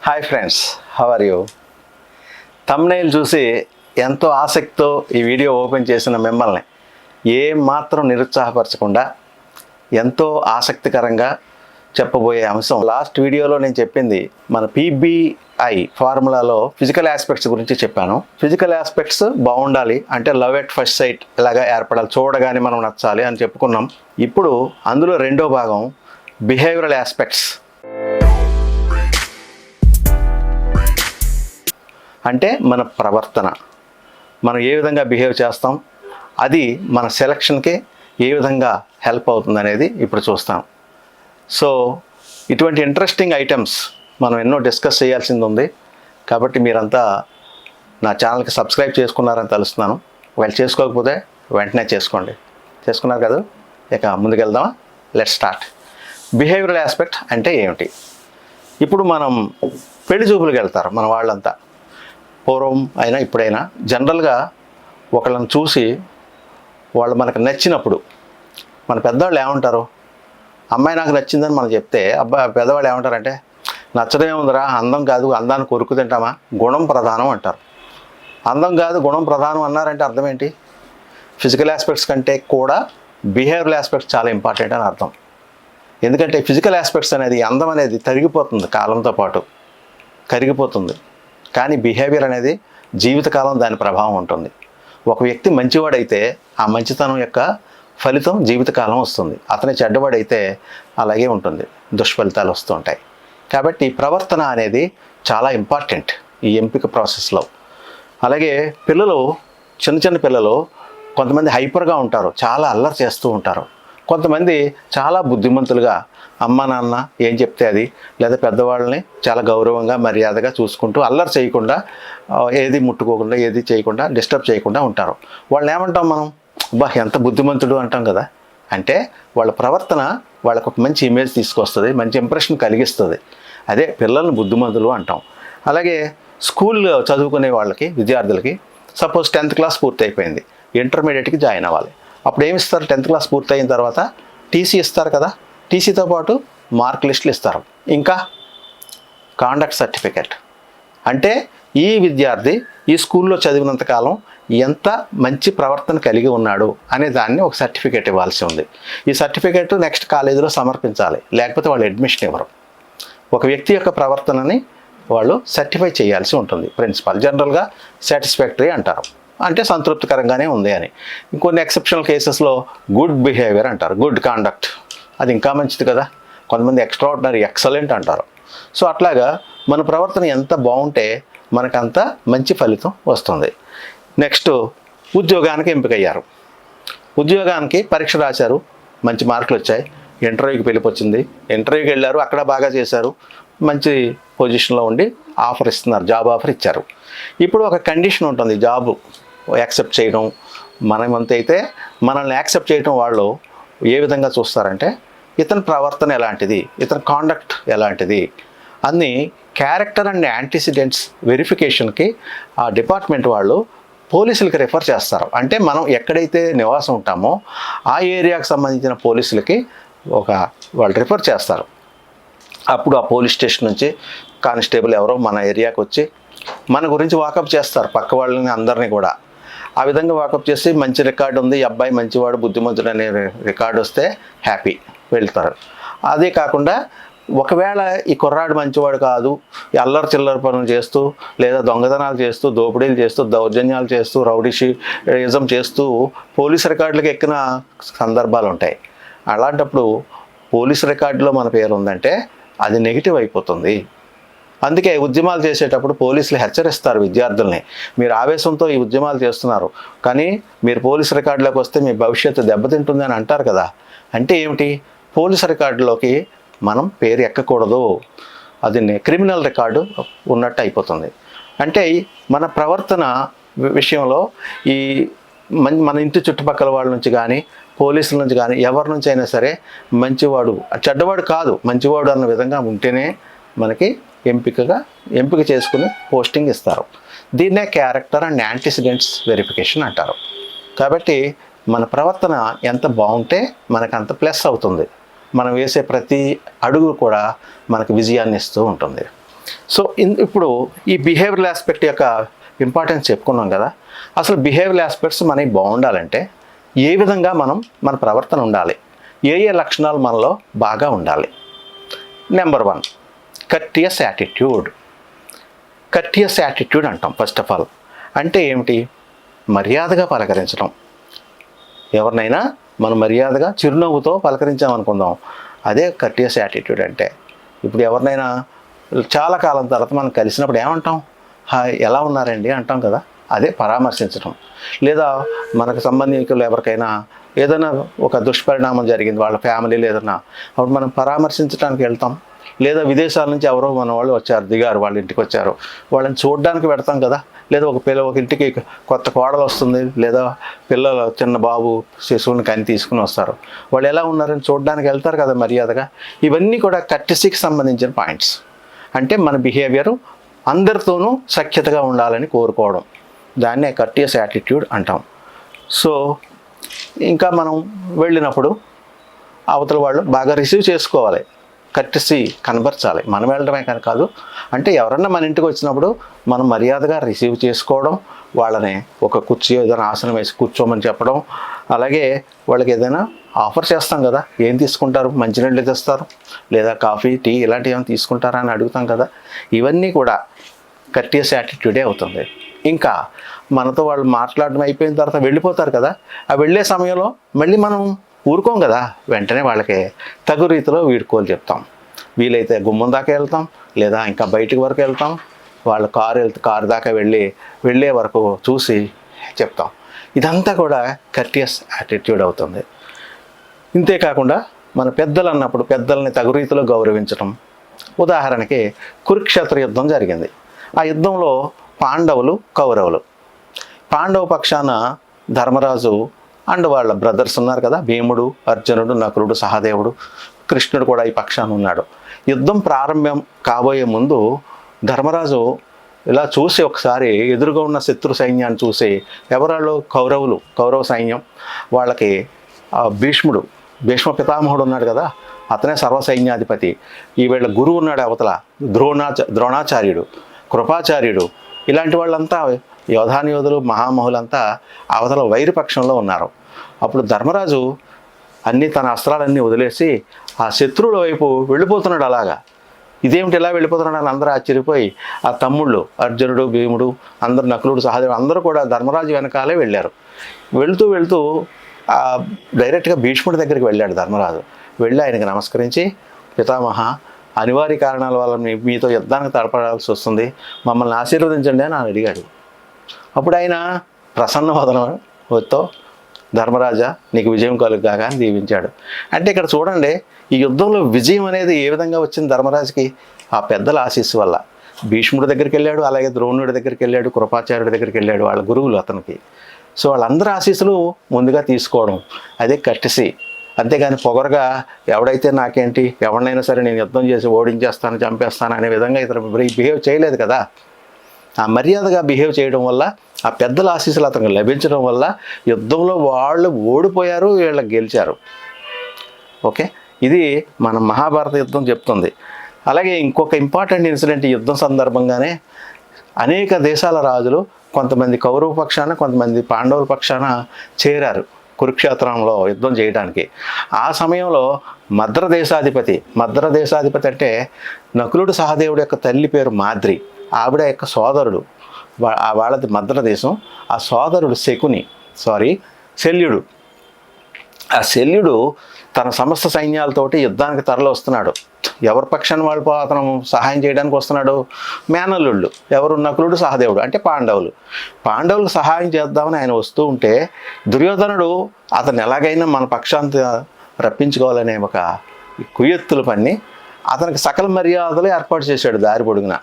Hi friends, how are you? Thumbnail చూసి ఎంతో ఆసక్తితో ఈ వీడియో ఓపెన్ చేసిన మిమ్మల్ని మాత్రం నిరుత్సాహపరచకుండా ఎంతో ఆసక్తికరంగా చెప్పబోయే అంశం. లాస్ట్ వీడియోలో నేను చెప్పింది మన పీబీఐ ఫార్ములాలో ఫిజికల్ ఆస్పెక్ట్స్ గురించి చెప్పాను. ఫిజికల్ ఆస్పెక్ట్స్ బాగుండాలి అంటే లవ్ ఎట్ ఫస్ట్ సైట్ ఇలాగా ఏర్పడాలి, చూడగానే మనం నచ్చాలి అని చెప్పుకున్నాం. ఇప్పుడు అందులో రెండో భాగం బిహేవియరల్ ఆస్పెక్ట్స్. అంటే మన ప్రవర్తన, మనం ఏ విధంగా బిహేవ్ చేస్తాం, అది మన సెలక్షన్కి ఏ విధంగా హెల్ప్ అవుతుంది అనేది ఇప్పుడు చూస్తాం. సో ఇటువంటి ఇంట్రెస్టింగ్ ఐటమ్స్ మనం ఎన్నో డిస్కస్ చేయాల్సింది ఉంది. కాబట్టి మీరంతా నా ఛానల్కి సబ్స్క్రైబ్ చేసుకున్నారని తెలుస్తున్నాను. ఒకవేళ చేసుకోకపోతే వెంటనే చేసుకోండి. చేసుకున్నారు కదా, ఇక ముందుకెళ్దామా? Let's start. బిహేవియరల్ ఆస్పెక్ట్ అంటే ఏమిటి? ఇప్పుడు మనం పెళ్లి చూపులకు వెళ్తారు మన వాళ్ళంతా, పూర్వం అయినా ఇప్పుడైనా. జనరల్గా ఒకళ్ళని చూసి వాళ్ళు మనకు నచ్చినప్పుడు మన పెద్దవాళ్ళు ఏమంటారు? అమ్మాయి నాకు నచ్చిందని మనం చెప్తే పెద్దవాళ్ళు ఏమంటారంటే, నచ్చడమే ఉందిరా, అందం కాదు, అందాన్ని కొరుకు తింటామా, గుణం ప్రధానం అంటారు. అందం కాదు గుణం ప్రధానం అన్నారంటే అర్థం ఏంటి? ఫిజికల్ ఆస్పెక్ట్స్ కంటే కూడా బిహేవియరల్ ఆస్పెక్ట్స్ చాలా ఇంపార్టెంట్ అని అర్థం. ఎందుకంటే ఫిజికల్ ఆస్పెక్ట్స్ అనేది, అందం అనేది తరిగిపోతుంది, కాలంతో పాటు కరిగిపోతుంది. కానీ బిహేవియర్ అనేది జీవితకాలం దాని ప్రభావం ఉంటుంది. ఒక వ్యక్తి మంచివాడైతే ఆ మంచితనం యొక్క ఫలితం జీవితకాలం వస్తుంది. అతని చెడ్డవాడైతే అలాగే ఉంటుంది, దుష్ఫలితాలు వస్తూ ఉంటాయి. కాబట్టి ప్రవర్తన అనేది చాలా ఇంపార్టెంట్ ఈ ఎంపిక ప్రాసెస్లో. అలాగే పిల్లలు, చిన్న పిల్లలు కొంతమంది హైపర్గా ఉంటారు, చాలా అల్లరి చేస్తూ ఉంటారు. కొంతమంది చాలా బుద్ధిమంతులుగా అమ్మ నాన్న ఏం చెప్తే అది, లేదా పెద్దవాళ్ళని చాలా గౌరవంగా మర్యాదగా చూసుకుంటూ అల్లరి చేయకుండా, ఏది ముట్టుకోకుండా, ఏది చేయకుండా, డిస్టర్బ్ చేయకుండా ఉంటారు. వాళ్ళని ఏమంటాం మనం? ఎంత బుద్ధిమంతుడు అంటాం కదా. అంటే వాళ్ళ ప్రవర్తన వాళ్ళకు ఒక మంచి ఇమేజ్ తీసుకొస్తుంది, మంచి ఇంప్రెషన్ కలిగిస్తుంది. అదే పిల్లల్ని బుద్ధిమంతులు అంటాం. అలాగే స్కూల్లో చదువుకునే వాళ్ళకి, విద్యార్థులకి సపోజ్ 10th క్లాస్ పూర్తి అయిపోయింది, ఇంటర్మీడియట్కి జాయిన్ అవ్వాలి. అప్పుడు ఏమి ఇస్తారు? 10th క్లాస్ పూర్తి అయిన తర్వాత టీసీ ఇస్తారు కదా. టీసీతో పాటు మార్క్ లిస్టులు ఇస్తారు, ఇంకా కాండక్ట్ సర్టిఫికెట్. అంటే ఈ విద్యార్థి ఈ స్కూల్లో చదివినంతకాలం ఎంత మంచి ప్రవర్తన కలిగి ఉన్నాడు అనే దాన్ని ఒక సర్టిఫికేట్ ఇవ్వాల్సి ఉంది. ఈ సర్టిఫికేట్ నెక్స్ట్ కాలేజీలో సమర్పించాలి, లేకపోతే వాళ్ళు అడ్మిషన్ ఇవ్వరు. ఒక వ్యక్తి యొక్క ప్రవర్తనని వాళ్ళు సర్టిఫై చేయాల్సి ఉంటుంది ప్రిన్సిపాల్. జనరల్గా సాటిస్ఫాక్టరీ అంటారు, అంటే సంతృప్తికరంగానే ఉంది అని. ఇంకొన్ని ఎక్సెప్షనల్ కేసెస్లో గుడ్ బిహేవియర్ అంటారు, గుడ్ కాండక్ట్. అది ఇంకా మంచిది కదా. కొంతమంది ఎక్స్ట్రాఆర్డినరీ, ఎక్సలెంట్ అంటారు. సో అట్లాగా మన ప్రవర్తన ఎంత బాగుంటే మనకంత మంచి ఫలితం వస్తుంది. నెక్స్ట్, ఉద్యోగానికి ఎంపికయ్యారు. ఉద్యోగానికి పరీక్ష రాశారు, మంచి మార్కులు వచ్చాయి, ఇంటర్వ్యూకి పిలిపొచ్చింది, ఇంటర్వ్యూకి వెళ్ళారు, అక్కడ బాగా చేశారు, మంచి పొజిషన్లో ఉండి ఆఫర్ ఇస్తున్నారు, జాబ్ ఆఫర్ ఇచ్చారు. ఇప్పుడు ఒక కండిషన్ ఉంటుంది, జాబ్ యాక్సెప్ట్ చేయడం. మనమంత అయితే మనల్ని యాక్సెప్ట్ చేయడం వాళ్ళు ఏ విధంగా చూస్తారంటే, ఇతని ప్రవర్తన ఎలాంటిది, ఇతని కాండక్ట్ ఎలాంటిది అన్ని క్యారెక్టర్ అండ్ యాంటిసిడెంట్స్ వెరిఫికేషన్కి ఆ డిపార్ట్మెంట్ వాళ్ళు పోలీసులకి రిఫర్ చేస్తారు. అంటే మనం ఎక్కడైతే నివాసం ఉంటామో ఆ ఏరియాకు సంబంధించిన పోలీసులకి వాళ్ళు రిఫర్ చేస్తారు. అప్పుడు ఆ పోలీస్ స్టేషన్ నుంచి కానిస్టేబుల్ ఎవరో మన ఏరియాకి వచ్చి మన గురించి వాకప్ చేస్తారు, పక్క వాళ్ళని అందరినీ కూడా. ఆ విధంగా వాకప్ చేసి మంచి రికార్డు ఉంది, ఈ అబ్బాయి మంచివాడు, బుద్ధిమంతుడు అనే రికార్డు వస్తే హ్యాపీ, వెళ్తారు. అదే కాకుండా ఒకవేళ ఈ కుర్రాడు మంచివాడు కాదు, ఈ అల్లరి చిల్లర పనులు చేస్తూ, లేదా దొంగతనాలు చేస్తూ, దోపిడీలు చేస్తూ, దౌర్జన్యాలు చేస్తూ, రౌడీయిజం చేస్తూ పోలీస్ రికార్డులకు ఎక్కిన సందర్భాలు ఉంటాయి. అలాంటప్పుడు పోలీస్ రికార్డులో మన పేరు ఉందంటే అది నెగిటివ్ అయిపోతుంది. అందుకే ఉద్యమాలు చేసేటప్పుడు పోలీసులు హెచ్చరిస్తారు విద్యార్థుల్ని, మీరు ఆవేశంతో ఈ ఉద్యమాలు చేస్తున్నారు, కానీ మీరు పోలీస్ రికార్డులోకి వస్తే మీ భవిష్యత్తు దెబ్బతింటుంది అని అంటారు కదా. అంటే ఏమిటి? పోలీస్ రికార్డులోకి మనం పేరు ఎక్కకూడదు, అది క్రిమినల్ రికార్డు ఉన్నట్టు అయిపోతుంది. అంటే మన ప్రవర్తన విషయంలో ఈ మన ఇంటి చుట్టుపక్కల వాళ్ళ నుంచి కానీ, పోలీసుల నుంచి కానీ, ఎవరి నుంచి అయినా సరే మంచివాడు, చెడ్డవాడు కాదు, మంచివాడు అన్న విధంగా ఉంటేనే మనకి ఎంపిక చేసుకుని పోస్టింగ్ ఇస్తారు. దీన్నే క్యారెక్టర్ అండ్ యాంటిసిడెంట్స్ వెరిఫికేషన్ అంటారు. కాబట్టి మన ప్రవర్తన ఎంత బాగుంటే మనకు అంత ప్లస్ అవుతుంది. మనం వేసే ప్రతి అడుగు కూడా మనకు విజయాన్ని ఇస్తూ ఉంటుంది. సో ఇప్పుడు ఈ బిహేవియరల్ ఆస్పెక్ట్ యొక్క ఇంపార్టెన్స్ చెప్పుకున్నాం కదా. అసలు బిహేవియరల్ ఆస్పెక్ట్స్ మనకి బాగుండాలంటే ఏ విధంగా మన ప్రవర్తన ఉండాలి, ఏ లక్షణాలు మనలో బాగా ఉండాలి. Number 1, courteous attitude. Courteous attitude అంటాం. ఫస్ట్ ఆఫ్ ఆల్ అంటే ఏమిటి? మర్యాదగా పలకరించడం. ఎవరినైనా మనం మర్యాదగా చిరునవ్వుతో పలకరించామనుకుందాం, అదే కర్టియస్ యాటిట్యూడ్ అంటే. ఇప్పుడు ఎవరినైనా చాలా కాలం తర్వాత మనం కలిసినప్పుడు ఏమంటాం? హాయ్, ఎలా ఉన్నారండి అంటాం కదా, అదే పరామర్శించడం. లేదా మనకు సంబంధికులు ఎవరికైనా ఏదైనా ఒక దుష్పరిణామం జరిగింది వాళ్ళ ఫ్యామిలీలో ఏదైనా, అప్పుడు మనం పరామర్శించడానికి వెళ్తాం. లేదా విదేశాల నుంచి ఎవరో మన వాళ్ళు వచ్చారు, దిగారు, వాళ్ళ ఇంటికి వచ్చారు, వాళ్ళని చూడడానికి పెడతాం కదా. లేదా ఒక ఇంటికి కొత్త కోడలు వస్తుంది, లేదా పిల్లలు చిన్న బాబు శిశువుని కని తీసుకుని వస్తారు, వాళ్ళు ఎలా ఉన్నారని చూడడానికి వెళ్తారు కదా మర్యాదగా. ఇవన్నీ కూడా కర్టిసీకి సంబంధించిన పాయింట్స్. అంటే మన బిహేవియరు అందరితోనూ సఖ్యతగా ఉండాలని కోరుకోవడం, దాన్నే కర్టియస్ యాటిట్యూడ్ అంటాం. సో ఇంకా మనం వెళ్ళినప్పుడు అవతల వాళ్ళు బాగా రిసీవ్ చేసుకోవాలి, కర్టిసీ కనబరచాలి. మనం వెళ్ళడమే కాదు, అంటే ఎవరన్నా మన ఇంటికి వచ్చినప్పుడు మనం మర్యాదగా రిసీవ్ చేసుకోవడం, వాళ్ళని ఒక కుర్చీ ఏదైనా ఆసనం వేసి కూర్చోమని చెప్పడం. అలాగే వాళ్ళకి ఏదైనా ఆఫర్ చేస్తాం కదా, ఏం తీసుకుంటారు? మంచినీళ్ళు తెస్తారు, లేదా కాఫీ, టీ ఇలాంటివి ఏమైనా తీసుకుంటారా అని అడుగుతాం కదా. ఇవన్నీ కూడా కర్టియస్ యాటిట్యూడే అవుతుంది. ఇంకా మనతో వాళ్ళు మాట్లాడడం అయిపోయిన తర్వాత వెళ్ళిపోతారు కదా, ఆ వెళ్ళే సమయంలో మళ్ళీ మనం ఊరుకోం కదా, వెంటనే వాళ్ళకి తగు రీతిలో వీడ్కోలు చెప్తాం. వీలైతే గుమ్మం దాకా వెళ్తాం, లేదా ఇంకా బయటికి వరకు వెళ్తాం. వాళ్ళ కారు దాకా వెళ్ళే వరకు చూసి చెప్తాం. ఇదంతా కూడా కర్టియస్ యాటిట్యూడ్ అవుతుంది. ఇంతేకాకుండా మన పెద్దలు అన్నప్పుడు పెద్దల్ని తగు రీతిలో గౌరవించడం. ఉదాహరణకి కురుక్షేత్ర యుద్ధం జరిగింది. ఆ యుద్ధంలో పాండవులు, కౌరవులు. పాండవ పక్షాన ధర్మరాజు అండ్ వాళ్ళ బ్రదర్స్ ఉన్నారు కదా, భీముడు, అర్జునుడు, నకులుడు, సహదేవుడు, కృష్ణుడు కూడా ఈ పక్షాన ఉన్నాడు. యుద్ధం ప్రారంభం కాబోయే ముందు ధర్మరాజు ఇలా చూసి ఒకసారి ఎదురుగా ఉన్న శత్రు సైన్యాన్ని చూసి, ఎవరాళ్ళు? కౌరవ సైన్యం. వాళ్ళకి భీష్మ పితామహుడు ఉన్నాడు కదా, అతనే సర్వసైన్యాధిపతి. ఈ వీళ్ళ గురువు ఉన్నాడు అవతల, ద్రోణాచార్యుడు, కృపాచార్యుడు, ఇలాంటి వాళ్ళంతా యోధానియోధులు, మహామహులంతా అవతల వైరుపక్షంలో ఉన్నారు. అప్పుడు ధర్మరాజు తన అస్త్రాలన్నీ వదిలేసి ఆ శత్రువుల వైపు వెళ్ళిపోతున్నాడు. అలాగా ఇదేమిటి ఇలా వెళ్ళిపోతున్నాడు అని అందరూ ఆశ్చర్యపోయి, ఆ తమ్ముళ్ళు అర్జునుడు, భీముడు, అందరూ, నకులుడు, సహదేవుడు అందరూ కూడా ధర్మరాజు వెనకాలే వెళ్ళారు. వెళ్తూ డైరెక్ట్గా భీష్ముడి దగ్గరికి వెళ్ళాడు ధర్మరాజు. వెళ్ళి ఆయనకి నమస్కరించి, పితామహ, అనివార్య కారణాల వల్ల మీతో యుద్ధానికి తడపడాల్సి వస్తుంది, మమ్మల్ని ఆశీర్వదించండి అని అడిగాడు. అప్పుడు ఆయన ప్రసన్న వదనంతో, ధర్మరాజా, నీకు విజయం కలుగుగాక అని దీవించాడు. అంటే ఇక్కడ చూడండి, ఈ యుద్ధంలో విజయం అనేది ఏ విధంగా వచ్చింది ధర్మరాజుకి? ఆ పెద్దల ఆశీస్సు వల్ల. భీష్ముడి దగ్గరికి వెళ్ళాడు, అలాగే ద్రోణుడి దగ్గరికి వెళ్ళాడు, కృపాచార్యుడి దగ్గరికి వెళ్ళాడు, వాళ్ళ గురువులు అతనికి. సో వాళ్ళందరి ఆశీస్సులు ముందుగా తీసుకోవడం, అదే కర్టిసీ. అంతేగాని పొగరగా ఎవడైతే నాకేంటి, ఎవరినైనా సరే నేను యుద్ధం చేసి ఓడించేస్తాను, చంపేస్తాను అనే విధంగా ఇతను బిహేవ్ చేయలేదు కదా. ఆ మర్యాదగా బిహేవ్ చేయడం వల్ల, ఆ పెద్దల ఆశీస్సులు అతనికి లభించడం వల్ల యుద్ధంలో వాళ్ళు ఓడిపోయారు, వీళ్ళకి గెలిచారు. ఓకే, ఇది మన మహాభారత యుద్ధం చెప్తుంది. అలాగే ఇంకొక ఇంపార్టెంట్ ఇన్సిడెంట్, ఈ యుద్ధం సందర్భంగానే అనేక దేశాల రాజులు కొంతమంది కౌరవ పక్షాన, కొంతమంది పాండవుల పక్షాన చేరారు కురుక్షేత్రంలో యుద్ధం చేయడానికి. ఆ సమయంలో మద్రదేశాధిపతి అంటే నకులుడు సహదేవుడు యొక్క తల్లి పేరు మాద్రి, ఆవిడ యొక్క సోదరుడు, వాళ్ళది మద్రదేశం. ఆ సోదరుడు శల్యుడు. ఆ శల్యుడు తన సమస్త సైన్యాలతోటి యుద్ధానికి తరలి వస్తున్నాడు. ఎవరి పక్షాన్ని వాళ్ళు అతను సహాయం చేయడానికి వస్తున్నాడు? మేనల్లుళ్ళు. ఎవరు? నకులుడు, సహదేవుడు, అంటే పాండవులకు సహాయం చేద్దామని ఆయన వస్తూ ఉంటే, దుర్యోధనుడు అతను ఎలాగైనా మన పక్షాన్ని రప్పించుకోవాలనే ఒక కుయ్యెత్తులు పన్ని అతనికి సకల మర్యాదలు ఏర్పాటు చేశాడు దారి పొడుగున.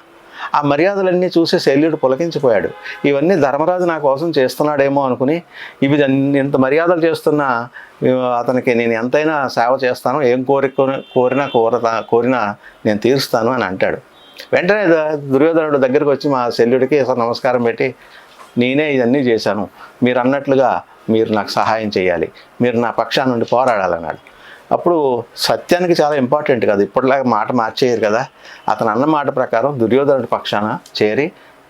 ఆ మర్యాదలన్నీ చూసి శల్యుడు పులకించిపోయాడు. ఇవన్నీ ధర్మరాజు నా కోసం చేస్తున్నాడేమో అనుకుని, ఇవి ఇంత మర్యాదలు చేస్తున్నా అతనికి నేను ఎంతైనా సేవ చేస్తాను, ఏం కోరినా నేను తీరుస్తాను అని అంటాడు. వెంటనే దుర్యోధనుడు దగ్గరికి వచ్చి మా శల్యుడికి నమస్కారం పెట్టి, నేనే ఇవన్నీ చేశాను, మీరు అన్నట్లుగా మీరు నాకు సహాయం చేయాలి, మీరు నా పక్షాన నుండి పోరాడాలన్నాడు. అప్పుడు సత్యానికి చాలా ఇంపార్టెంట్ కదా, ఇప్పటిలాగా మాట మార్చేయరు కదా. అతను అన్న మాట ప్రకారం దుర్యోధనుడి పక్షాన చేరి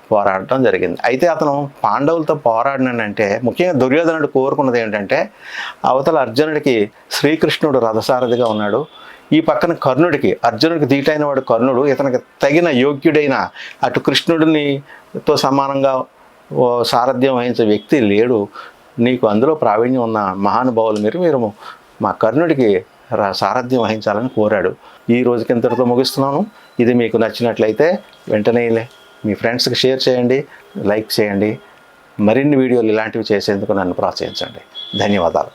పోరాడటం జరిగింది. అయితే అతను పాండవులతో పోరాడినంటే ముఖ్యంగా దుర్యోధనుడు కోరుకున్నది ఏంటంటే, అవతల అర్జునుడికి శ్రీకృష్ణుడు రథసారథిగా ఉన్నాడు, ఈ పక్కన కర్ణుడికి, అర్జునుడికి ధీటైన వాడు కర్ణుడు, ఇతనికి తగిన యోగ్యుడైన అటు కృష్ణుడితో సమానంగా సారథ్యం వహించే వ్యక్తి లేడు, నీకు అందులో ప్రావీణ్యం ఉన్న మహానుభావులు మీరు మా కర్ణుడికి సారథ్యం వహించాలని కోరాడు. ఈ రోజుకి ఇంతటితో ముగిస్తున్నాను. ఇది మీకు నచ్చినట్లయితే వెంటనే మీ ఫ్రెండ్స్కి షేర్ చేయండి, లైక్ చేయండి. మరిన్ని వీడియోలు ఇలాంటివి చేసేందుకు నన్ను ప్రోత్సహించండి. ధన్యవాదాలు.